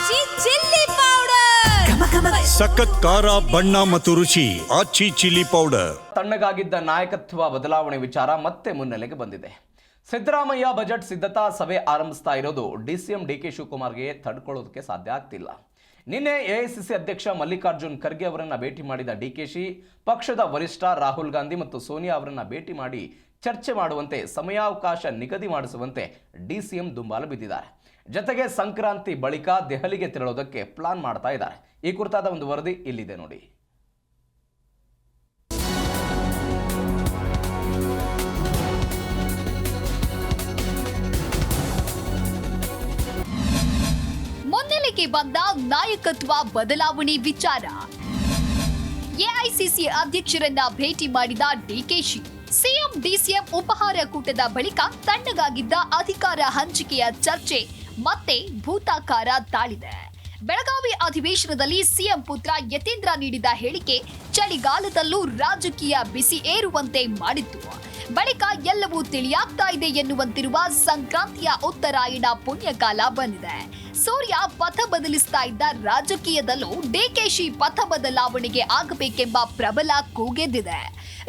ಆಚಿ chilli powder ಸಖತ್ ಖಾರ ಬಣ್ಣ ಮತ್ತು ರುಚಿ ಆಚಿ ಚಿಲ್ಲಿ ಪೌಡರ್. ತಣ್ಣಗಾಗಿದ್ದ ನಾಯಕತ್ವ ಬದಲಾವಣೆ ವಿಚಾರ ಮತ್ತೆ ಮುನ್ನೆಲೆಗೆ ಬಂದಿದೆ. ಸಿದ್ದರಾಮಯ್ಯ ಬಜೆಟ್ ಸಿದ್ಧತಾ ಸಭೆ ಆರಂಭಿಸ್ತಾ ಇರೋದು ಡಿಸಿಎಂ ಡಿಕೆ ಶಿವಕುಮಾರ್ಗೆ ತಡ್ಕೊಳ್ಳೋದಕ್ಕೆ ಸಾಧ್ಯ ಆಗ್ತಿಲ್ಲ. ನಿನ್ನೆ ಎಐಸಿಸಿ ಅಧ್ಯಕ್ಷ ಮಲ್ಲಿಕಾರ್ಜುನ್ ಖರ್ಗೆ ಅವರನ್ನ ಭೇಟಿ ಮಾಡಿದ ಡಿಕೆಶಿ ಪಕ್ಷದ ವರಿಷ್ಠ ರಾಹುಲ್ ಗಾಂಧಿ ಮತ್ತು ಸೋನಿಯಾ ಅವರನ್ನ ಭೇಟಿ ಮಾಡಿ ಚರ್ಚೆ ಮಾಡುವಂತೆ ಸಮಯಾವಕಾಶ ನಿಗದಿ ಮಾಡಿಸುವಂತೆ ಡಿಸಿಎಂ ದುಂಬಾಲು ಬಿದ್ದಿದ್ದಾರೆ. ಜೊತೆಗೆ ಸಂಕ್ರಾಂತಿ ಬಳಿಕ ದೆಹಲಿಗೆ ತೆರಳೋದಕ್ಕೆ ಪ್ಲಾನ್ ಮಾಡ್ತಾ ಇದ್ದಾರೆ. ಈ ಕುರಿತಾದ ಒಂದು ವರದಿ ಇಲ್ಲಿದೆ ನೋಡಿ. ಮುನ್ನೆಲೆಗೆ ಬಂದ ನಾಯಕತ್ವ ಬದಲಾವಣೆ ವಿಚಾರ. ಎಐಸಿಸಿ ಅಧ್ಯಕ್ಷರನ್ನ ಭೇಟಿ ಮಾಡಿದ ಡಿಕೆಶಿ. ಸಿಎಂ ಡಿಸಿಎಂ ಉಪಹಾರ ಕೂಟದ ಬಳಿಕ ತಣ್ಣಗಾಗಿದ್ದ ಅಧಿಕಾರ ಹಂಚಿಕೆಯ ಚರ್ಚೆ ಮತ್ತೆ ಭೂತಾಕಾರ ತಾಳಿದೆ. ಬೆಳಗಾವಿ ಅಧಿವೇಶನದಲ್ಲಿ ಸಿಎಂ ಪುತ್ರ ಯತೀಂದ್ರ ನೀಡಿದ ಹೇಳಿಕೆ ಚಳಿಗಾಲದಲ್ಲೂ ರಾಜಕೀಯ ಬಿಸಿ ಏರುವಂತೆ ಮಾಡಿತ್ತು. ಬಳಿಕ ಎಲ್ಲವೂ ತಿಳಿಯಾಗ್ತಾ ಇದೆ ಎನ್ನುವಂತಿರುವ ಸಂಕ್ರಾಂತಿಯ ಉತ್ತರಾಯಣ ಪುಣ್ಯಕಾಲ ಬಂದಿದೆ. ಸೂರ್ಯ ಪಥ ಬದಲಿಸ್ತಾ ಇದ್ದ ರಾಜಕೀಯದಲ್ಲೂ ಡಿಕೆಶಿ ಪಥ ಬದಲಾವಣೆಗೆ ಆಗಬೇಕೆಂಬ ಪ್ರಬಲ ಕೂಗೆದ್ದಿದೆ.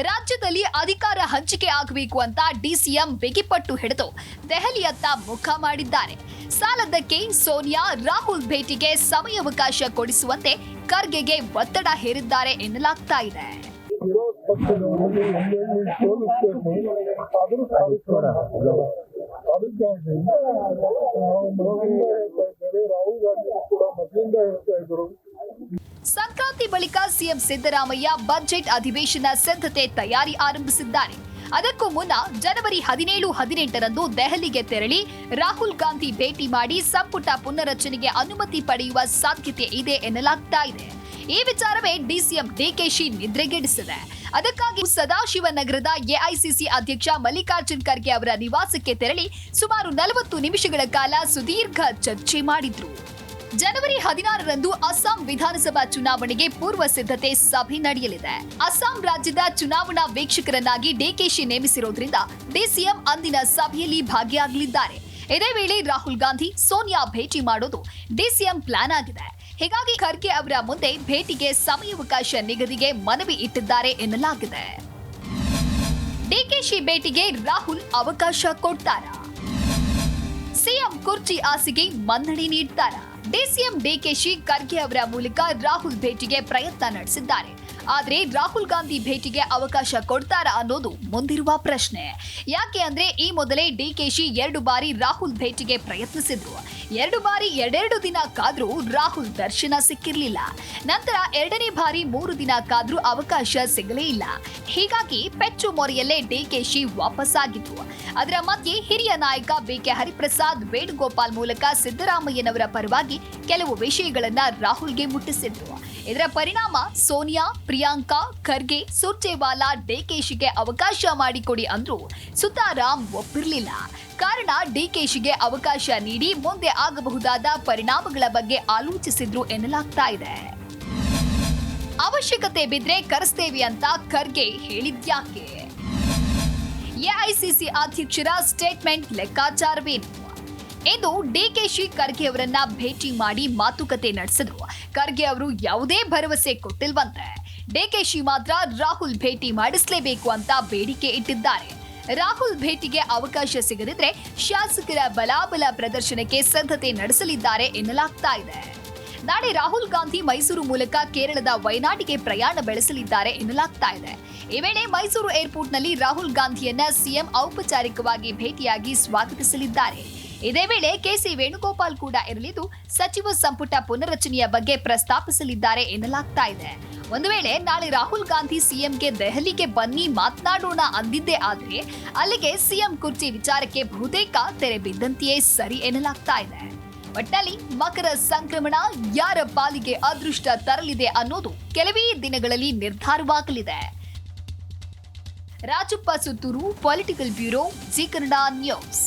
ರಾಜ್ಯದಲ್ಲಿ ಅಧಿಕಾರ ಹಂಚಿಕೆ ಆಗಬೇಕು ಅಂತ ಡಿಸಿಎಂ ಬಿಗಿಪಟ್ಟು ಹಿಡಿದು ದೆಹಲಿಯತ್ತ ಮುಖ ಮಾಡಿದ್ದಾರೆ. ಸಾಲದಕ್ಕೆ ಸೋನಿಯಾ ರಾಹುಲ್ ಭೇಟಿಗೆ ಸಮಯಾವಕಾಶ ಕೊಡಿಸುವಂತೆ ಖರ್ಗೆಗೆ ಒತ್ತಡ ಹೇರಿದ್ದಾರೆ ಎನ್ನಲಾಗ್ತಾ ಇದೆ. ಸಂಕ್ರಾಂತಿ ಬಳಿಕ ಸಿಎಂ ಸಿದ್ದರಾಮಯ್ಯ ಬಜೆಟ್ ಅಧಿವೇಶನ ಸಿದ್ಧತೆ ತಯಾರಿ ಆರಂಭಿಸಿದ್ದಾರೆ. ಅದಕ್ಕೂ ಮುನ್ನ ಜನವರಿ 17-18ರಂದು ದೆಹಲಿಗೆ ತೆರಳಿ ರಾಹುಲ್ ಗಾಂಧಿ ಭೇಟಿ ಮಾಡಿ ಸಂಪುಟ ಪುನರಚನೆಗೆ ಅನುಮತಿ ಪಡೆಯುವ ಸಾಧ್ಯತೆ ಇದೆ ಎನ್ನಲಾಗ್ತಾ ಇದೆ. ಈ ವಿಚಾರವೇ ಡಿಸಿಎಂ ಡಿಕೆಶಿ ನಿದ್ರೆಗೆಡಿಸಿದೆ. ಅದಕ್ಕಾಗಿ ಸದಾಶಿವನಗರದ ಎಐಸಿಸಿ ಅಧ್ಯಕ್ಷ ಮಲ್ಲಿಕಾರ್ಜುನ್ ಖರ್ಗೆ ಅವರ ನಿವಾಸಕ್ಕೆ ತೆರಳಿ ಸುಮಾರು 40 ನಿಮಿಷಗಳ ಕಾಲ ಸುದೀರ್ಘ ಚರ್ಚೆ ಮಾಡಿದ್ರು. ಜನವರಿ 16ರಂದು ಅಸ್ಸಾಂ ವಿಧಾನಸಭಾ ಚುನಾವಣೆಗೆ ಪೂರ್ವ ಸಿದ್ಧತೆ ಸಭೆ ನಡೆಯಲಿದೆ. ಅಸ್ಸಾಂ ರಾಜ್ಯದ ಚುನಾವಣಾ ವೀಕ್ಷಕರನ್ನಾಗಿ ಡಿಕೆಶಿ ನೇಮಿಸಿರೋದ್ರಿಂದ ಡಿಸಿಎಂ ಅಂದಿನ ಸಭೆಯಲ್ಲಿ ಭಾಗಿಯಾಗಲಿದ್ದಾರೆ. ಇದೇ ವೇಳೆ ರಾಹುಲ್ ಗಾಂಧಿ ಸೋನಿಯಾ ಭೇಟಿ ಮಾಡೋದು ಡಿಸಿಎಂ ಪ್ಲಾನ್ ಆಗಿದೆ. ಹೀಗಾಗಿ ಖರ್ಗೆ ಅವರ ಮುಂದೆ ಭೇಟಿಗೆ ಸಮಯಾವಕಾಶ ನಿಗದಿಗೆ ಮನವಿ ಇಟ್ಟಿದ್ದಾರೆ ಎನ್ನಲಾಗಿದೆ. ಡಿಕೆಶಿ ಭೇಟಿಗೆ ರಾಹುಲ್ ಅವಕಾಶ ಕೊಡ್ತಾರಾ? ಸಿಎಂ ಕುರ್ಚಿ ಆಸೆಗೆ ಮನ್ನಣೆ ನೀಡ್ತಾರಾ? ಡಿಸಿಎಂ ಡಿಕೆಶಿ ಖರ್ಗೆ ಅವರ ಮೂಲಕ ರಾಹುಲ್ ಭೇಟಿಗೆ ಪ್ರಯತ್ನ ನಡೆಸಿದ್ದಾರೆ. ಆದ್ರೆ ರಾಹುಲ್ ಗಾಂಧಿ ಭೇಟಿಗೆ ಅವಕಾಶ ಕೊಡ್ತಾರಾ ಅನ್ನೋದು ಮುಂದಿರುವ ಪ್ರಶ್ನೆ. ಯಾಕೆ ಅಂದ್ರೆ ಈ ಮೊದಲೇ ಡಿಕೆಶಿ 2 ಬಾರಿ ರಾಹುಲ್ ಭೇಟಿಗೆ ಪ್ರಯತ್ನಿಸಿದ್ರು. 2 ಬಾರಿ 2 ದಿನ ಕಾದ್ರೂ ರಾಹುಲ್ ದರ್ಶನ ಸಿಕ್ಕಿರ್ಲಿಲ್ಲ. ನಂತರ 2ನೇ ಬಾರಿ 3 ದಿನ ಕಾದ್ರೂ ಅವಕಾಶ ಸಿಗಲೇ ಇಲ್ಲ. ಹೀಗಾಗಿ ಪೆಚ್ಚು ಮೊರೆಯಲ್ಲೇ ಡಿಕೆಶಿ ವಾಪಸ್ ಆಗಿದ್ರು. ಅದರ ಮಧ್ಯೆ ಹಿರಿಯ ನಾಯಕ ಬಿಕೆ ಹರಿಪ್ರಸಾದ್ ವೇಣುಗೋಪಾಲ್ ಮೂಲಕ ಸಿದ್ದರಾಮಯ್ಯನವರ ಪರವಾಗಿ ಕೆಲವು ವಿಷಯಗಳನ್ನ ರಾಹುಲ್ಗೆ ಮುಟ್ಟಿಸಿದ್ರು. ಇದರ ಪರಿಣಾಮ ಸೋನಿಯಾ, ಪ್ರಿಯಾಂಕಾ ಖರ್ಗೆ, ಸುರ್ಜೇವಾಲಾ ಡಿಕೆಶಿಗೆ ಅವಕಾಶ ಮಾಡಿಕೊಡಿ ಅಂದ್ರೂ ಸುತಾರಾಮ್ ಒಪ್ಪಿರಲಿಲ್ಲ. ಕಾರಣ ಡಿಕೆಶಿಗೆ ಅವಕಾಶ ನೀಡಿ ಮುಂದೆ ಆಗಬಹುದಾದ ಪರಿಣಾಮಗಳ ಬಗ್ಗೆ ಆಲೋಚಿಸಿದ್ರು ಎನ್ನಲಾಗ್ತಾ ಇದೆ. ಅವಶ್ಯಕತೆ ಬಿದ್ರೆ ಕರೆಸ್ತೇವೆ ಅಂತ ಖರ್ಗೆ ಹೇಳಿದ್ಯಾಕೆ? ಎಐಸಿಸಿ ಅಧ್ಯಕ್ಷರ ಸ್ಟೇಟ್ಮೆಂಟ್ ಲೆಕ್ಕಾಚಾರವೇನು? ಇಂದು ಡಿಕೆಶಿ ಖರ್ಗೆ ಅವರನ್ನ ಭೇಟಿ ಮಾಡಿ ಮಾತುಕತೆ ನಡೆಸಿದ್ರು. ಖರ್ಗೆ ಅವರು ಯಾವುದೇ ಭರವಸೆ ಕೊಟ್ಟಿಲ್ವಂತೆ. ಡಿಕೆಶಿ ಮಾತ್ರ ರಾಹುಲ್ ಭೇಟಿ ಮಾಡಿಸಲೇಬೇಕು ಅಂತ ಬೇಡಿಕೆ ಇಟ್ಟಿದ್ದಾರೆ. ರಾಹುಲ್ ಭೇಟಿಗೆ ಅವಕಾಶ ಸಿಗದಿದ್ರೆ ಶಾಸಕರ ಬಲಾಬಲ ಪ್ರದರ್ಶನಕ್ಕೆ ಸಿದ್ಧತೆ ನಡೆಸಲಿದ್ದಾರೆ ಎನ್ನಲಾಗ್ತಾ ಇದೆ. ನಾಳೆ ರಾಹುಲ್ ಗಾಂಧಿ ಮೈಸೂರು ಮೂಲಕ ಕೇರಳದ ವಯನಾಡಿಗೆ ಪ್ರಯಾಣ ಬೆಳೆಸಲಿದ್ದಾರೆ ಎನ್ನಲಾಗ್ತಾ ಇದೆ. ಈ ವೇಳೆ ಮೈಸೂರು ಏರ್ಪೋರ್ಟ್ನಲ್ಲಿ ರಾಹುಲ್ ಗಾಂಧಿಯನ್ನ ಸಿಎಂ ಔಪಚಾರಿಕವಾಗಿ ಭೇಟಿಯಾಗಿ ಸ್ವಾಗತಿಸಲಿದ್ದಾರೆ. ಇದೇ ವೇಳೆ ಕೆಸಿ ವೇಣುಗೋಪಾಲ್ ಕೂಡ ಇರಲಿದ್ದು ಸಚಿವ ಸಂಪುಟ ಪುನರಚನೆಯ ಬಗ್ಗೆ ಪ್ರಸ್ತಾಪಿಸಲಿದ್ದಾರೆ ಎನ್ನಲಾಗ್ತಾ ಇದೆ. ಒಂದು ವೇಳೆ ನಾಳೆ ರಾಹುಲ್ ಗಾಂಧಿ ಸಿಎಂಗೆ ದೆಹಲಿಗೆ ಬನ್ನಿ ಮಾತನಾಡೋಣ ಅಂದಿದ್ದೇ ಆದ್ರೆ ಅಲ್ಲಿಗೆ ಸಿಎಂ ಕುರ್ಚಿ ವಿಚಾರಕ್ಕೆ ಬಹುತೇಕ ತೆರೆ ಬಿದ್ದಂತೆಯೇ ಸರಿ ಎನ್ನಲಾಗ್ತಾ ಇದೆ. ಒಟ್ಟಲ್ಲಿ ಮಕರ ಸಂಕ್ರಮಣ ಯಾರ ಪಾಲಿಗೆ ಅದೃಷ್ಟ ತರಲಿದೆ ಅನ್ನೋದು ಕೆಲವೇ ದಿನಗಳಲ್ಲಿ ನಿರ್ಧಾರವಾಗಲಿದೆ. Rajappa Suttur, political bureau, G Kannada news.